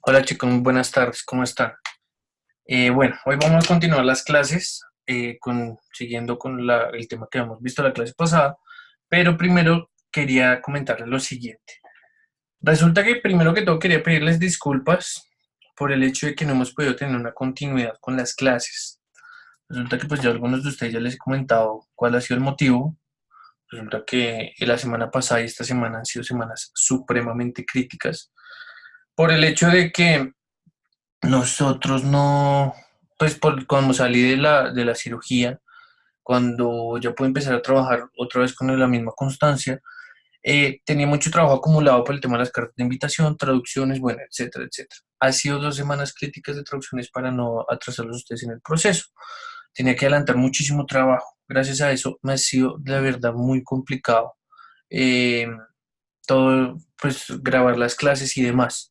Hola chicos, muy buenas tardes, ¿cómo están? Bueno, hoy vamos a continuar las clases siguiendo con el tema que habíamos visto la clase pasada, pero primero quería comentarles lo siguiente. Resulta que primero que todo quería pedirles disculpas por el hecho de que no hemos podido tener una continuidad con las clases. Resulta que pues ya algunos de ustedes ya les he comentado cuál ha sido el motivo. Resulta que la semana pasada y esta semana han sido semanas supremamente críticas por el hecho de que nosotros no, pues cuando salí de la cirugía, cuando ya pude empezar a trabajar otra vez con la misma constancia, tenía mucho trabajo acumulado por el tema de las cartas de invitación, traducciones, bueno, etcétera, etcétera. Ha sido 2 semanas críticas de traducciones para no atrasarlos a ustedes en el proceso. Tenía que adelantar muchísimo trabajo. Gracias a eso me ha sido de verdad muy complicado eh, todo, pues grabar las clases y demás.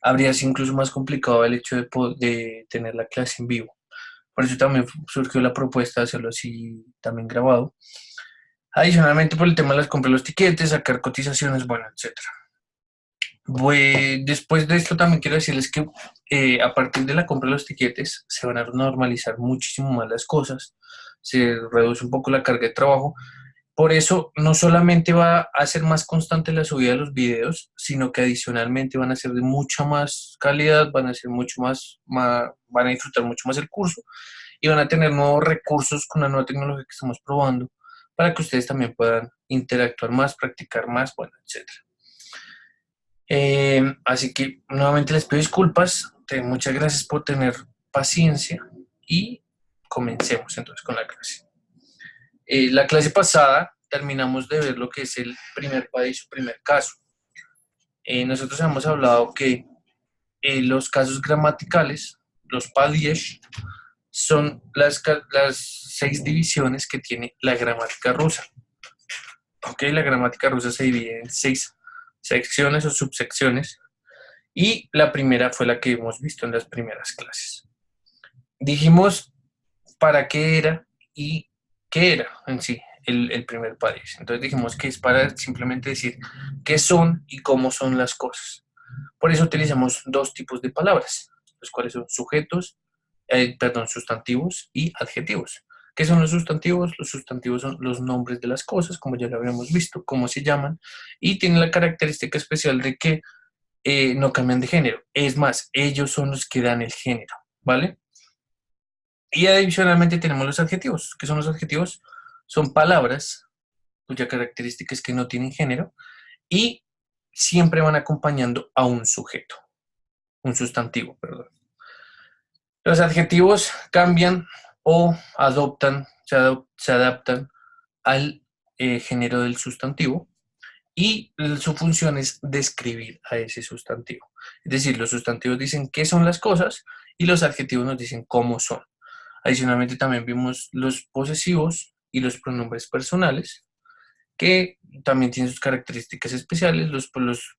Habría sido incluso más complicado el hecho de tener la clase en vivo. Por eso también surgió la propuesta de hacerlo así también grabado. Adicionalmente por el tema de las compras de los tiquetes, sacar cotizaciones, bueno, etcétera. Después de esto también quiero decirles que a partir de la compra de los tiquetes se van a normalizar muchísimo más las cosas, se reduce un poco la carga de trabajo. Por eso no solamente va a ser más constante la subida de los videos, sino que adicionalmente van a ser de mucha más calidad, van a ser van a disfrutar mucho más el curso y van a tener nuevos recursos con la nueva tecnología que estamos probando para que ustedes también puedan interactuar más, practicar más, bueno, etcétera. Así que nuevamente les pido disculpas, muchas gracias por tener paciencia y comencemos entonces con la clase. La clase pasada terminamos de ver lo que es el primer PAD y su primer caso. Nosotros hemos hablado que los casos gramaticales, los PADIESH, son las 6 divisiones que tiene la gramática rusa. Ok, la gramática rusa se divide en 6 secciones o subsecciones y la primera fue la que hemos visto en las primeras clases. Dijimos para qué era y qué era en sí el primer país. Entonces dijimos que es para simplemente decir qué son y cómo son las cosas. Por eso utilizamos 2 tipos de palabras, los cuales son sustantivos y adjetivos. ¿Qué son los sustantivos? Los sustantivos son los nombres de las cosas, como ya lo habíamos visto, cómo se llaman, y tienen la característica especial de que no cambian de género. Es más, ellos son los que dan el género, ¿vale? Y adicionalmente tenemos los adjetivos. ¿Qué son los adjetivos? Son palabras cuya característica es que no tienen género y siempre van acompañando a un sujeto, un sustantivo, perdón. Los adjetivos cambian o se adaptan al género del sustantivo y su función es describir a ese sustantivo. Es decir, los sustantivos dicen qué son las cosas y los adjetivos nos dicen cómo son. Adicionalmente también vimos los posesivos y los pronombres personales, que también tienen sus características especiales. Los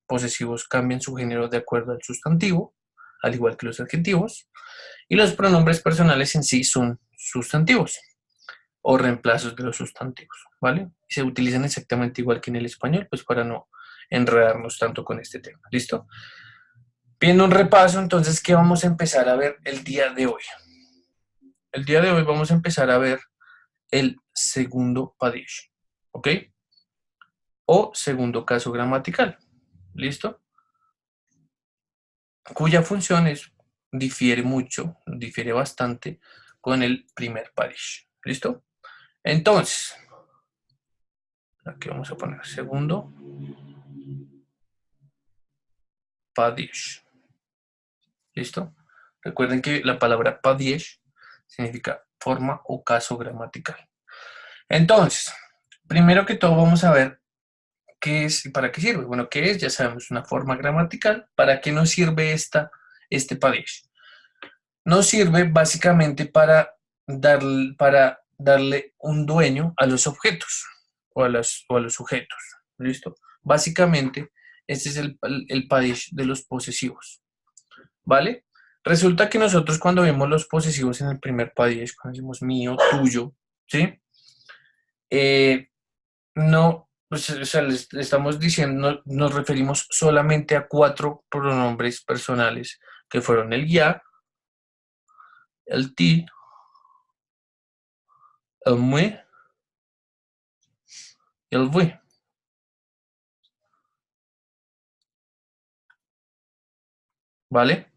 posesivos cambian su género de acuerdo al sustantivo, al igual que los adjetivos, y los pronombres personales en sí son sustantivos o reemplazos de los sustantivos, ¿vale? Y se utilizan exactamente igual que en el español, pues para no enredarnos tanto con este tema, ¿listo? Viendo un repaso, entonces, ¿qué vamos a empezar a ver el día de hoy? El día de hoy vamos a empezar a ver el segundo PADISH, ¿ok? O segundo caso gramatical, ¿listo? Cuya función difiere mucho, difiere bastante con el primer PADISH, ¿listo? Entonces, aquí vamos a poner segundo PADISH, ¿listo? Recuerden que la palabra PADISH significa forma o caso gramatical. Entonces, primero que todo vamos a ver ¿qué es y para qué sirve? Bueno, ¿qué es? Ya sabemos, una forma gramatical. ¿Para qué nos sirve este padesh? Nos sirve básicamente para darle un dueño a los objetos o a los sujetos. ¿Listo? Básicamente, este es el padesh de los posesivos. ¿Vale? Resulta que nosotros cuando vemos los posesivos en el primer padesh, cuando decimos mío, tuyo, ¿sí? No Pues, o sea, les estamos diciendo, nos referimos solamente a 4 pronombres personales, que fueron el ya, el ti, el mue y el vui. ¿Vale?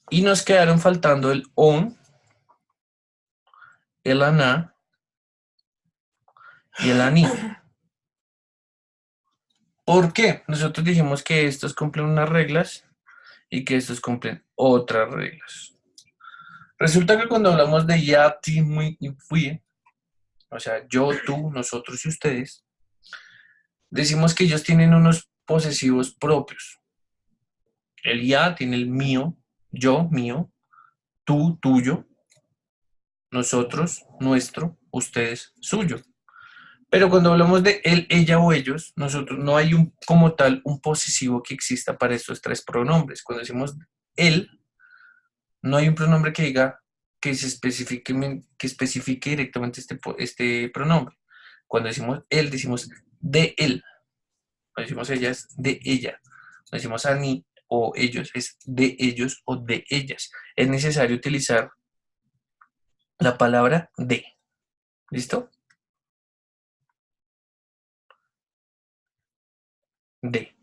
Y nos quedaron faltando el on, el ana y el ani. ¿Por qué? Nosotros dijimos que estos cumplen unas reglas y que estos cumplen otras reglas. Resulta que cuando hablamos de ya, ti, muy y fui, o sea, yo, tú, nosotros y ustedes, decimos que ellos tienen unos posesivos propios. El ya tiene el mío, yo, mío, tú, tuyo, nosotros, nuestro, ustedes, suyo. Pero cuando hablamos de él, ella o ellos, nosotros no hay un como tal un posesivo que exista para estos 3 pronombres. Cuando decimos él, no hay un pronombre que diga que especifique directamente este pronombre. Cuando decimos él, decimos de él. Cuando decimos ella, es de ella. Cuando decimos a ni o ellos, es de ellos o de ellas. Es necesario utilizar la palabra de. ¿Listo? De.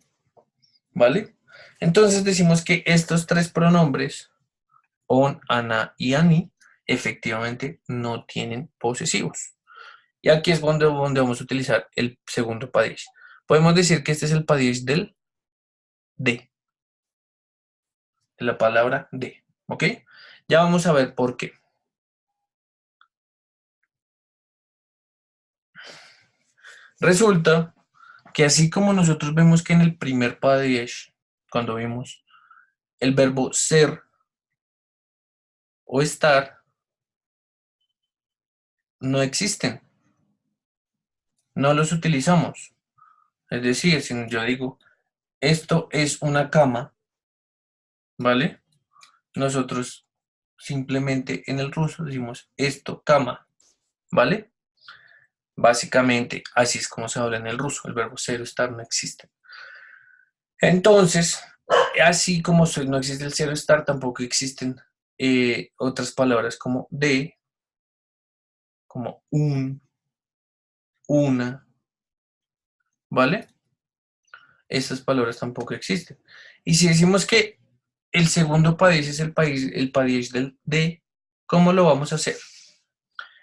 ¿Vale? Entonces decimos que estos 3 pronombres, on, ana y ani, efectivamente no tienen posesivos. Y aquí es donde vamos a utilizar el segundo padrís. Podemos decir que este es el padrís del de la palabra de. ¿Ok? Ya vamos a ver por qué. Resulta que así como nosotros vemos que en el primer padrís, cuando vimos el verbo ser o estar, no existen, no los utilizamos. Es decir, si yo digo, esto es una cama, ¿vale? Nosotros simplemente en el ruso decimos esto, cama, ¿vale? Básicamente, así es como se habla en el ruso. El verbo ser o estar no existe. Entonces, así como no existe el ser o estar, tampoco existen otras palabras como de, como un, una, ¿vale? Estas palabras tampoco existen. Y si decimos que el segundo país es el país del de, ¿cómo lo vamos a hacer?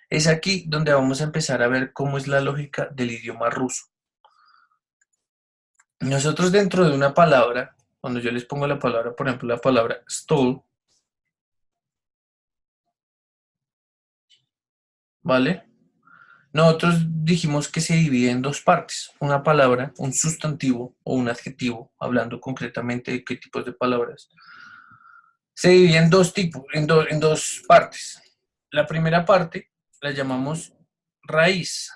Es aquí donde vamos a empezar a ver cómo es la lógica del idioma ruso. Nosotros dentro de una palabra, cuando yo les pongo la palabra, por ejemplo, la palabra stol, ¿vale? Nosotros dijimos que se divide en 2 partes. Una palabra, un sustantivo o un adjetivo, hablando concretamente de qué tipos de palabras. Se divide en 2 tipos, en dos partes. La primera parte la llamamos raíz,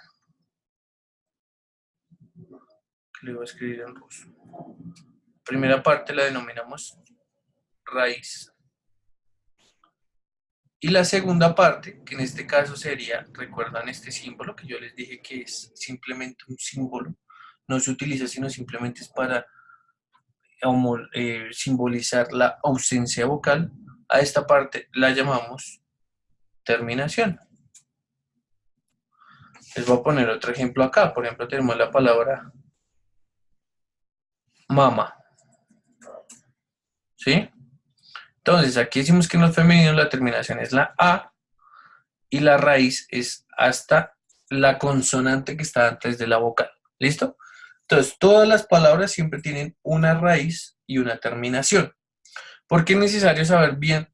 que le voy a escribir en ruso. Primera parte la denominamos raíz. Y la segunda parte, que en este caso sería, recuerdan este símbolo que yo les dije que es simplemente un símbolo, no se utiliza sino simplemente es para simbolizar la ausencia vocal. A esta parte la llamamos terminación. Les voy a poner otro ejemplo acá. Por ejemplo, tenemos la palabra mama, ¿sí? Entonces, aquí decimos que en los femeninos la terminación es la A y la raíz es hasta la consonante que está antes de la vocal. ¿Listo? Entonces, todas las palabras siempre tienen una raíz y una terminación. ¿Por qué es necesario saber bien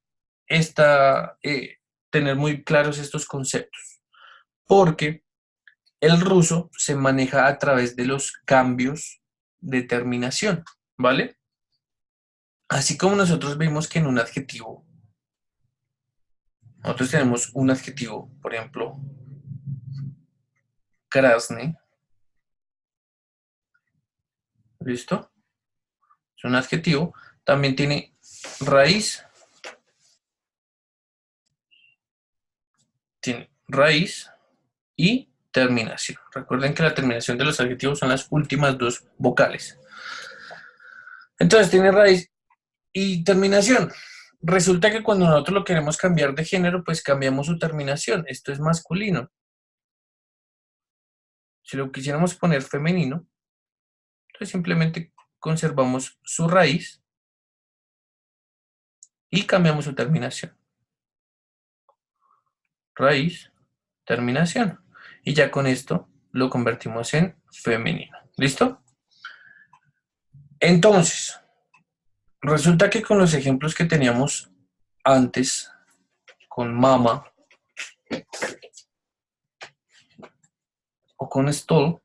tener muy claros estos conceptos? Porque el ruso se maneja a través de los cambios de terminación, ¿vale? Así como nosotros vimos que en un adjetivo, nosotros tenemos un adjetivo, por ejemplo, krasny, ¿listo? Es un adjetivo, también tiene raíz, y terminación. Recuerden que la terminación de los adjetivos son las últimas dos vocales. Entonces tiene raíz y terminación. Resulta que cuando nosotros lo queremos cambiar de género, pues cambiamos su terminación. Esto es masculino. Si lo quisiéramos poner femenino, entonces simplemente conservamos su raíz y cambiamos su terminación. Raíz, terminación. Y ya con esto lo convertimos en femenino. ¿Listo? Entonces, resulta que con los ejemplos que teníamos antes, con mama o con stall,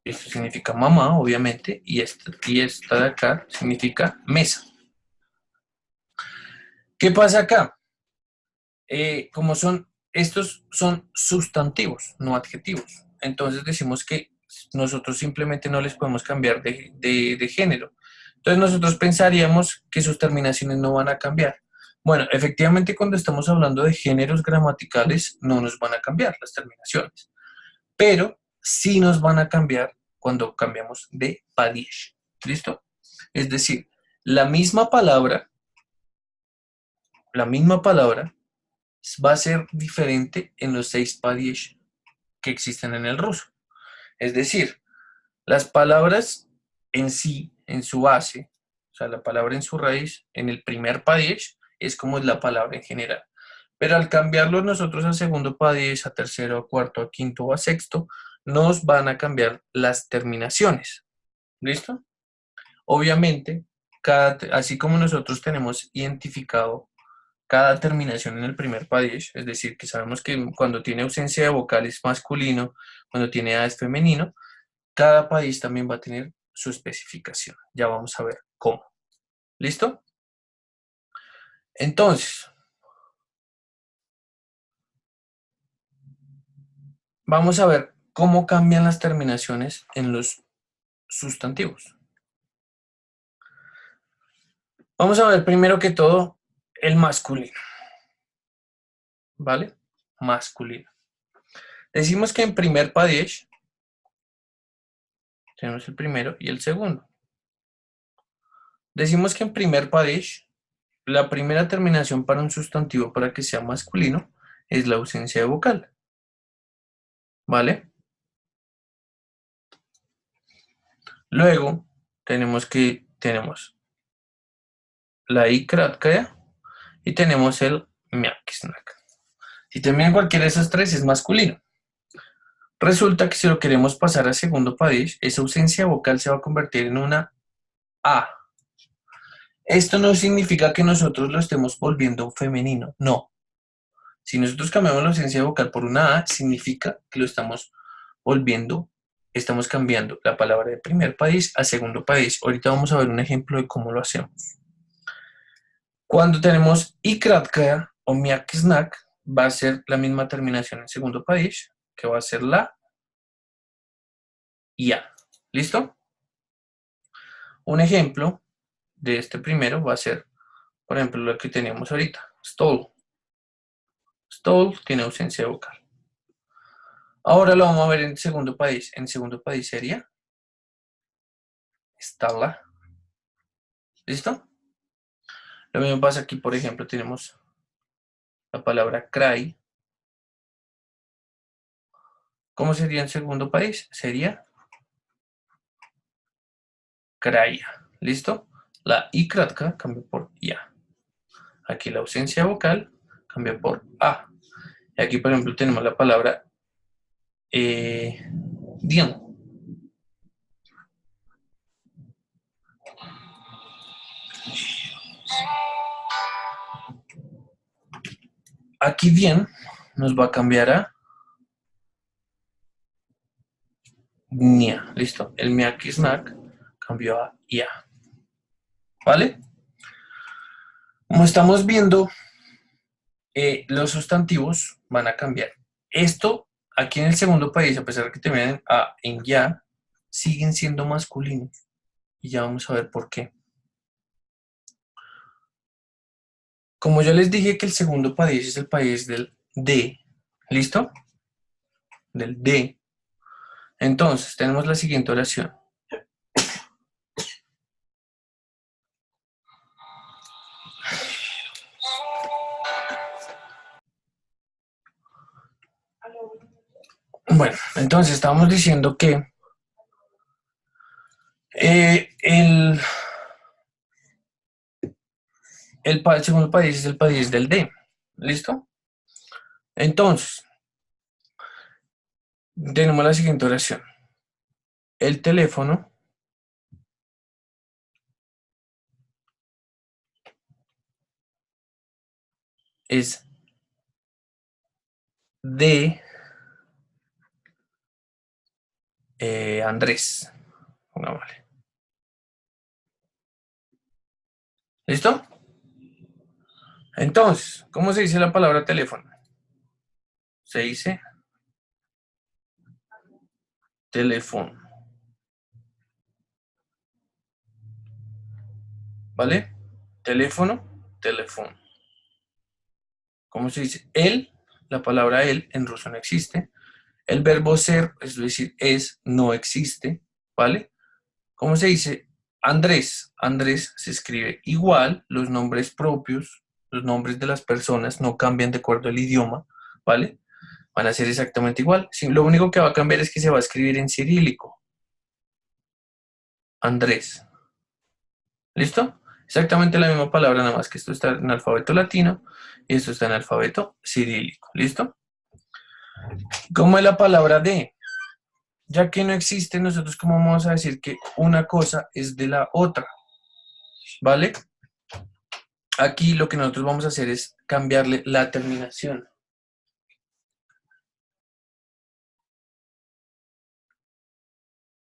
esto significa mamá, obviamente, y esta de acá significa mesa. ¿Qué pasa acá? Como estos son sustantivos, no adjetivos. Entonces decimos que nosotros simplemente no les podemos cambiar de género. Entonces nosotros pensaríamos que sus terminaciones no van a cambiar. Bueno, efectivamente cuando estamos hablando de géneros gramaticales no nos van a cambiar las terminaciones, pero sí nos van a cambiar cuando cambiamos de padiesh. ¿Listo? Es decir, la misma palabra va a ser diferente en los 6 padiesh que existen en el ruso. Es decir, las palabras en sí, en su base, o sea, la palabra en su raíz, en el primer padiesh, es como es la palabra en general. Pero al cambiarlo nosotros a segundo padiesh, a tercero, a cuarto, a quinto o a sexto, nos van a cambiar las terminaciones. ¿Listo? Obviamente, así como nosotros tenemos identificado cada terminación en el primer padiesh, es decir, que sabemos que cuando tiene ausencia de vocal es masculino, cuando tiene A es femenino, cada país también va a tener su especificación. Ya vamos a ver cómo. ¿Listo? Entonces, vamos a ver cómo cambian las terminaciones en los sustantivos. Vamos a ver primero que todo el masculino. ¿Vale? Masculino. Decimos que en primer padiesh tenemos el primero y el segundo. Decimos que en primer padiesh la primera terminación para un sustantivo para que sea masculino es la ausencia de vocal. ¿Vale? Luego tenemos la I kratkaya y tenemos el miakisnak. Si termina cualquiera de esas tres es masculino. Resulta que si lo queremos pasar a segundo padiesh, esa ausencia vocal se va a convertir en una A. Esto no significa que nosotros lo estemos volviendo femenino, no. Si nosotros cambiamos la ausencia vocal por una A, significa que lo estamos cambiando la palabra de primer país a segundo país. Ahorita vamos a ver un ejemplo de cómo lo hacemos. Cuando tenemos ikratka o miakisnak, va a ser la misma terminación en segundo país, que va a ser la IA. ¿Listo? Un ejemplo de este primero va a ser, por ejemplo, lo que teníamos ahorita, stall. Stall tiene ausencia vocal. Ahora lo vamos a ver en segundo país. En segundo país sería stala. ¿Listo? Lo mismo pasa aquí, por ejemplo, tenemos la palabra cry. ¿Cómo sería en segundo país? Sería craya. ¿Listo? La i kratka cambia por ya. Aquí la ausencia vocal cambia por a. Y aquí, por ejemplo, tenemos la palabra dien. Aquí dien nos va a cambiar a nia. ¿Listo? El miakisnak cambió a ya. ¿Vale? Como estamos viendo, los sustantivos van a cambiar. Esto, aquí en el segundo país, a pesar de que terminan en ya, siguen siendo masculinos. Y ya vamos a ver por qué. Como yo les dije que el segundo país es el país del D, ¿listo? Del D. Entonces, tenemos la siguiente oración. Bueno, entonces estábamos diciendo que el segundo país es el país del D. ¿Listo? Entonces, tenemos la siguiente oración. El teléfono es de Andrés. Pongámosle. ¿Listo? Entonces, ¿cómo se dice la palabra teléfono? Se dice teléfono. ¿Vale? Teléfono, teléfono. ¿Cómo se dice? El, la palabra el en ruso no existe. El verbo ser, es decir, es, no existe. ¿Vale? ¿Cómo se dice? Andrés. Andrés se escribe igual, los nombres propios, los nombres de las personas no cambian de acuerdo al idioma, ¿vale? Van a ser exactamente igual. Sí, lo único que va a cambiar es que se va a escribir en cirílico. Andrés. ¿Listo? Exactamente la misma palabra, nada más que esto está en alfabeto latino y esto está en alfabeto cirílico. ¿Listo? ¿Cómo es la palabra de? Ya que no existe, nosotros cómo vamos a decir que una cosa es de la otra. ¿Vale? Aquí lo que nosotros vamos a hacer es cambiarle la terminación.